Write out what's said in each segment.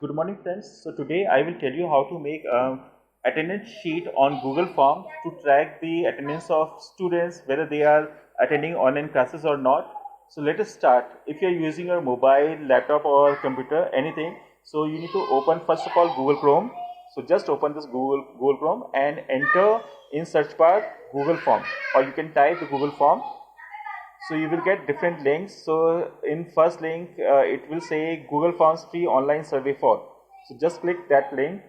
Good morning, friends. So today I will tell you how to make a attendance sheet on Google Form to track the attendance of students, whether they are attending online classes or not. So let us start. If you are using your mobile, laptop or computer, anything, so you need to open first of all Google Chrome. So just open this Google Chrome and enter in search bar Google Form, or you can type the Google Form. So you will get different links. So in first link it will say Google Forms free online survey form. So just click that link.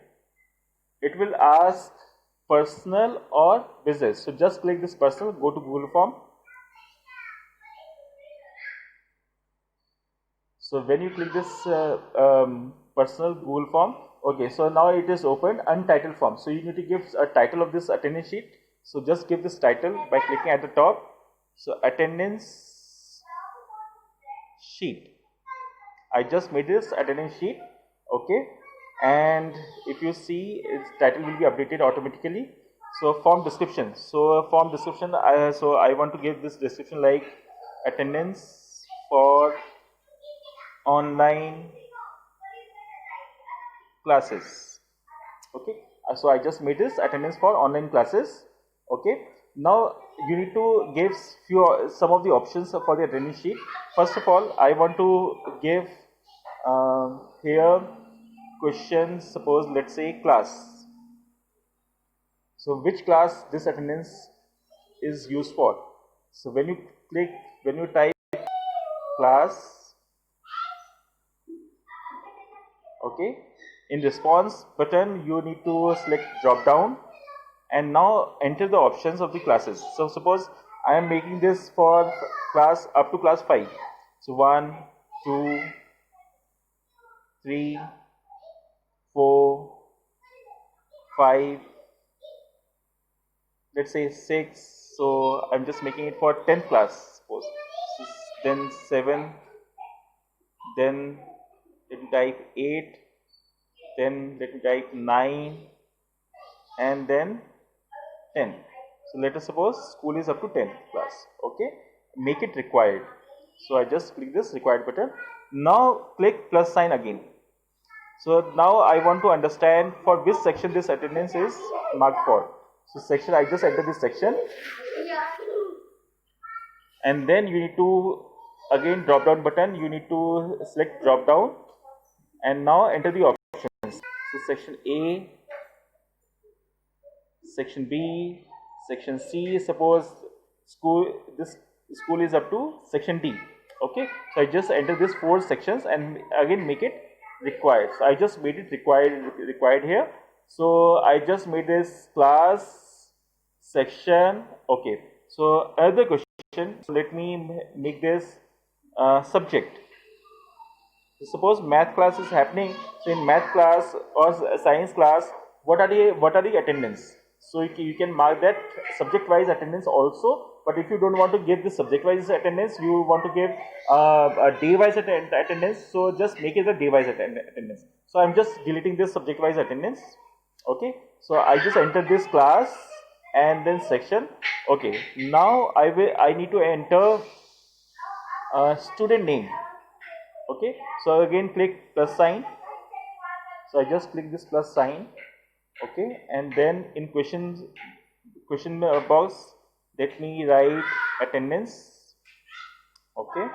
It will ask personal or business. So just click this personal, go to Google Form. So when you click this personal Google Form, okay, so now it is open untitled form. So you need to give a title of this attendance sheet. So just give this title by clicking at the top. So attendance sheet. I just made this attendance sheet, okay, and if you see, its title will be updated automatically. So form description. So form description. So I want to give this description like attendance for online classes. Okay. So I just made this attendance for online classes. Okay. Now you need to give some of the options for the attendance sheet. First of all, I want to give here questions. Suppose let's say class. So which class this attendance is used for? So when you type class, okay, in response button you need to select drop down and now enter the options of the classes. So suppose I am making this for class up to class 5. So 1, 2, 3, 4, 5, let's say 6. So I'm just making it for 10th class, suppose. Then 7, then let me type 8, then let me type 9, and then 10. So let us suppose school is up to 10th class. Okay, make it required. So I just click this required button. Now click plus sign again. So now I want to understand for which section this attendance is marked for. So section, I just enter this section, and then you need to again drop down button. You need to select drop down and now enter the options. So section A, section B, section C. Suppose this school is up to section D. Okay, so I just enter these 4 sections and again make it required. So I just made it required here. So I just made this class section. Okay, so another question. So let me make this subject. So suppose math class is happening. So in math class or science class, what are the attendance? So you can mark that subject wise attendance also. But if you don't want to give the subject wise attendance, you want to give a day wise attendance. So just make it a day wise attendance. So I'm just deleting this subject wise attendance. Okay. So I just enter this class and then section. Okay. Now I need to enter student name. Okay, so again click plus sign. So I just click this plus sign. Okay, and then in question box, let me write attendance. Okay,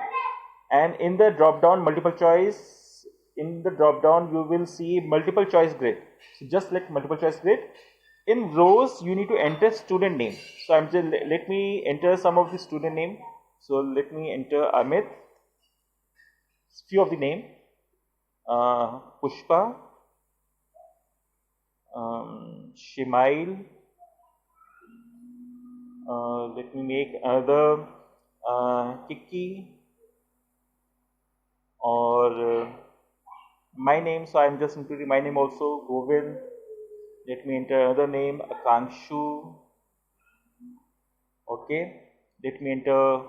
and in the drop down multiple choice, in the drop down you will see multiple choice grid. So just select multiple choice grid. In rows you need to enter student name. So I'm just let me enter some of the student name. So let me enter Amit. Few of the name. Pushpa, Shimail, let me make another Kiki, or my name. So I'm just including my name also, Govind. Let me enter another name, Akankshu. Okay, let me enter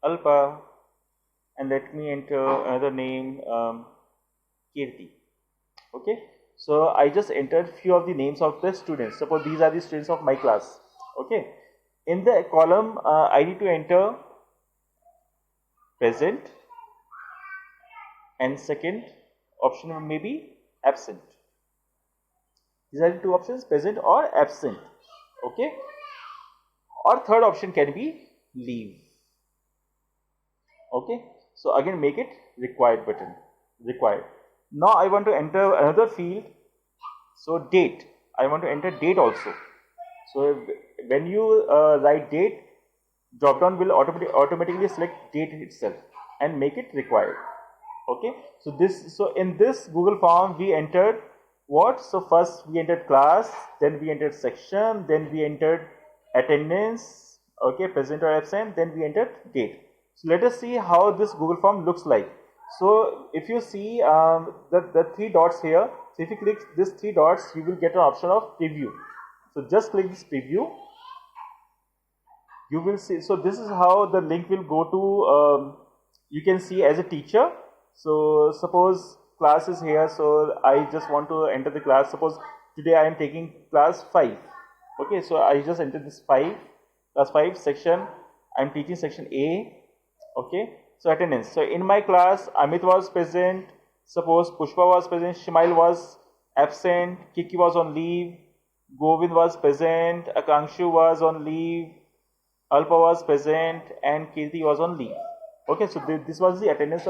Alpa, and let me enter another name, Kirti. Okay, so I just entered few of the names of the students. Suppose these are the students of my class. Okay, in the column I need to enter present, and second option may be absent. These are the two options, present or absent. Okay. Or third option can be leave. Okay. So again make it required button. Required. Now I want to enter another field. So date. I want to enter date also. So when you write date, drop down will automatically select date itself and make it required. Okay. So in this Google form we entered what? So first we entered class, then we entered section, then we entered attendance, okay, present or absent, then we entered date. So let us see how this Google form looks like. So if you see the three dots here, so if you click these three dots, you will get an option of preview. So just click this preview. You will see. So this is how the link will go to. You can see as a teacher. So suppose class is here. So I just want to enter the class. Suppose today I am taking class 5. Okay. So I just enter this 5, class 5 section. I am teaching section A. Okay. So attendance. So in my class, Amit was present. Suppose Pushpa was present. Shimail was absent. Kiki was on leave. Govind was present. Akankshu was on leave. Alpa was present and Kirti was on leave. Okay, so this was the attendance,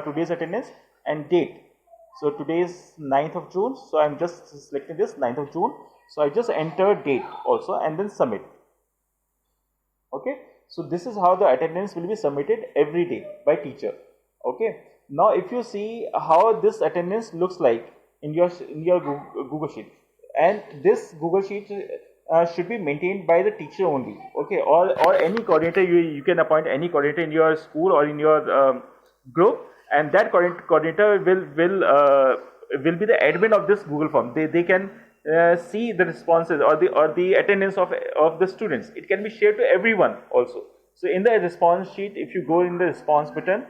today's attendance and date. So today is 9th of June. So I am just selecting this 9th of June. So I just enter date also and then submit. Okay, so this is how the attendance will be submitted every day by teacher. Okay, now if you see how this attendance looks like in your Google Sheet, and this Google Sheet should be maintained by the teacher only, okay, or any coordinator. You can appoint any coordinator in your school or in your group, and that coordinator will be the admin of this Google form. They can see the responses or the attendance of the students. It can be shared to everyone also. So in the response sheet, if you go in the response button,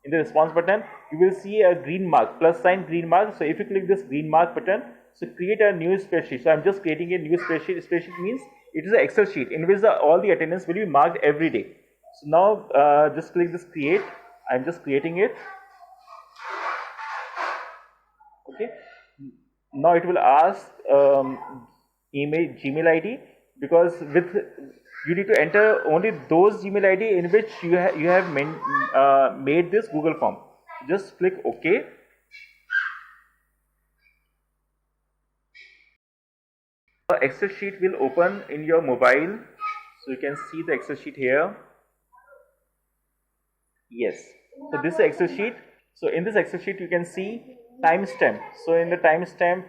you will see a green mark, plus sign green mark. So if you click this green mark button, so create a new spreadsheet. So I'm just creating a new spreadsheet. Spreadsheet means it is an Excel sheet in which all the attendance will be marked every day. So now just click this create. I'm just creating it. Okay. Now it will ask Gmail ID, because you need to enter only those Gmail ID in which you have made this Google form. Just click OK. The Excel sheet will open in your mobile. So you can see the Excel sheet here. Yes. So this is the Excel sheet. So in this Excel sheet you can see timestamp. So in the timestamp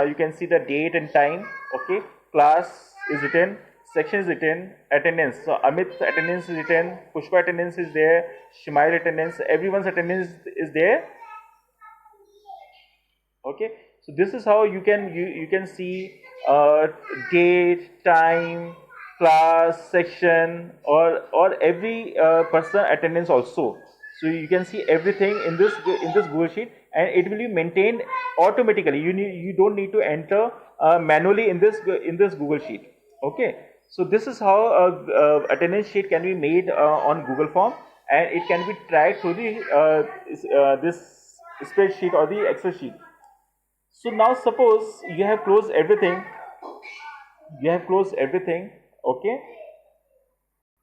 you can see the date and time. Okay. Class is written. Section is written. Attendance. So Amit attendance is written. Pushpa attendance is there. Shimail attendance. Everyone's attendance is there. Okay. So this is how you can see date, time, class, section, or every person attendance also. So you can see everything in this Google Sheet, and it will be maintained automatically. You don't need to enter manually in this Google Sheet. Okay. So this is how attendance sheet can be made on Google Form, and it can be tracked through the this spreadsheet or the Excel sheet. So now suppose you have closed everything. Okay.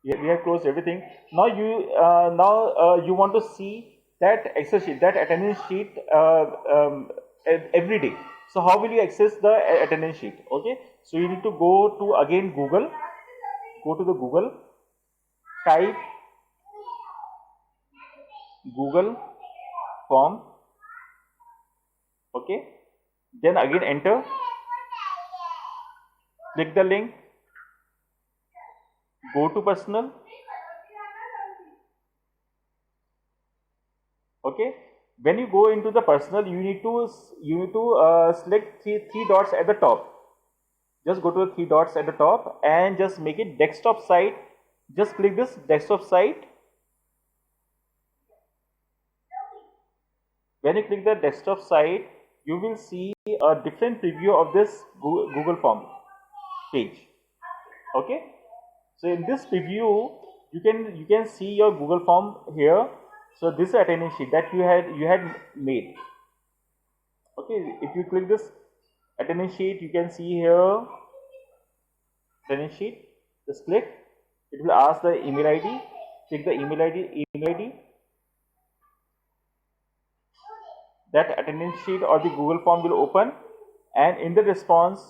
We have closed everything. Now you want to see that Excel sheet, that attendance sheet every day. So how will you access the attendance sheet? Okay. So you need to go to again Google. Go to the Google. Type Google Form. Okay. Then again enter. Click the link. Go to personal. Okay. When you go into the personal, you need to select three dots at the top. Just go to the three dots at the top and just make it desktop site. Just click this desktop site. When you click the desktop site, you will see a different preview of this Google Form page. Okay. So in this preview, you can see your Google Form here. So this is attendance sheet that you had made. Okay, if you click this attendance sheet, you can see here attendance sheet. Just click. It will ask the email ID. Click the email ID. That attendance sheet or the Google form will open, and in the response,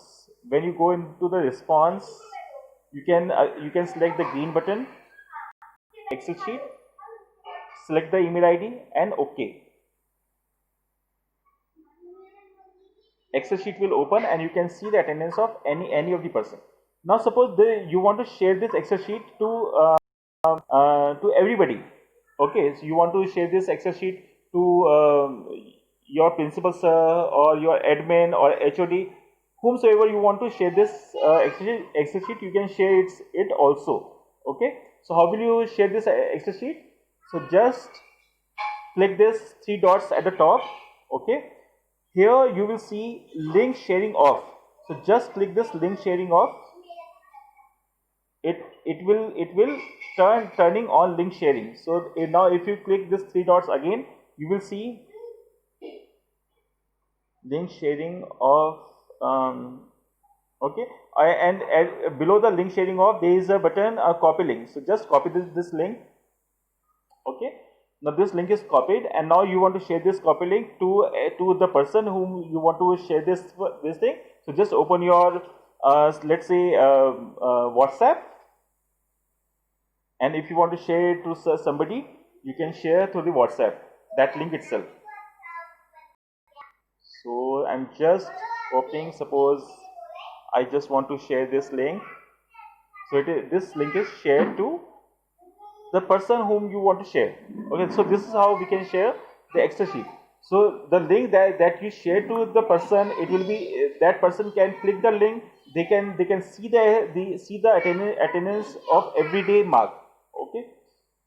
when you go into the response, you can select the green button, Excel sheet, select the email ID and OK. Excel sheet will open and you can see the attendance of any of the person. Now suppose you want to share this Excel sheet to everybody. Okay, so you want to share this Excel sheet to your principal sir or your admin or HOD, whomsoever you want to share this Excel sheet, you can share it also. Okay, so how will you share this Excel sheet? So just click this three dots at the top. Okay, here you will see link sharing off. So just click this link sharing off. It will turning on link sharing. So now if you click this three dots again, you will see link sharing of okay, and below the link sharing of there is a button copy link. So just copy this link. Okay, now this link is copied and now you want to share this copy link to the person whom you want to share this thing. So just open your let's say WhatsApp, and if you want to share it to somebody, you can share through the WhatsApp, that link itself. So I'm just opening, suppose I just want to share this link. So this link is shared to the person whom you want to share. Okay, so this is how we can share the Excel sheet. So the link that you share to the person, it will be that person can click the link. They can see the attendance of everyday mark. Okay,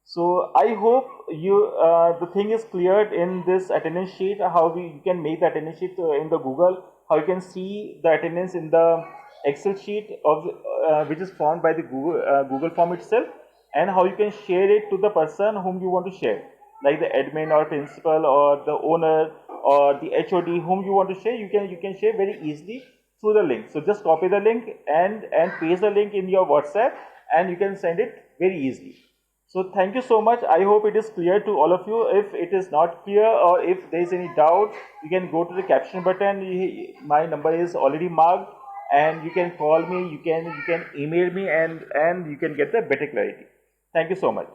so I hope you the thing is cleared in this attendance sheet. How you can make the attendance sheet in the Google. How you can see the attendance in the Excel sheet of which is formed by the Google form itself, and how you can share it to the person whom you want to share, like the admin or principal or the owner or the HOD whom you want to share. You can share very easily through the link. So just copy the link and paste the link in your WhatsApp, and you can send it very easily. So thank you so much. I hope it is clear to all of you. If it is not clear or if there is any doubt, you can go to the caption button. My number is already marked, and you can call me, you can email me, and you can get the better clarity. Thank you so much.